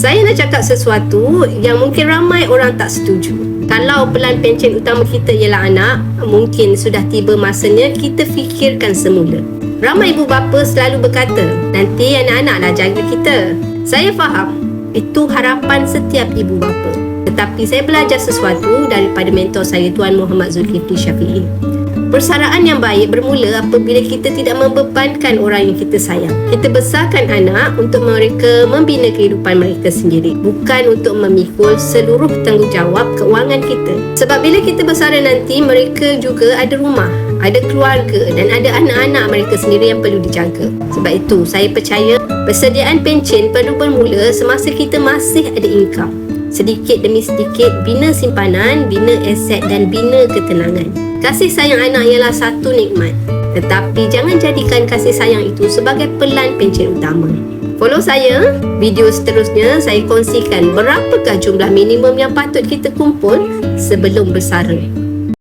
Saya nak cakap sesuatu yang mungkin ramai orang tak setuju. Kalau pelan pencen utama kita ialah anak, mungkin sudah tiba masanya kita fikirkan semula. Ramai ibu bapa selalu berkata, nanti anak-anaklah jaga kita. Saya faham, itu harapan setiap ibu bapa. Tetapi saya belajar sesuatu daripada mentor saya, Tuan Muhammad Zulkifli Syafi'i. Persaraan yang baik bermula apabila kita tidak membebankan orang yang kita sayang. Kita besarkan anak untuk mereka membina kehidupan mereka sendiri, bukan untuk memikul seluruh tanggungjawab keuangan kita. Sebab bila kita bersara nanti, mereka juga ada rumah, ada keluarga dan ada anak-anak mereka sendiri yang perlu dijaga. Sebab itu, saya percaya persediaan pencen perlu bermula semasa kita masih ada income. Sedikit demi sedikit, bina simpanan, bina aset dan bina ketenangan. Kasih sayang anak ialah satu nikmat. Tetapi jangan jadikan kasih sayang itu sebagai pelan pencen utama. Follow saya, video seterusnya saya kongsikan berapakah jumlah minimum yang patut kita kumpul sebelum bersara.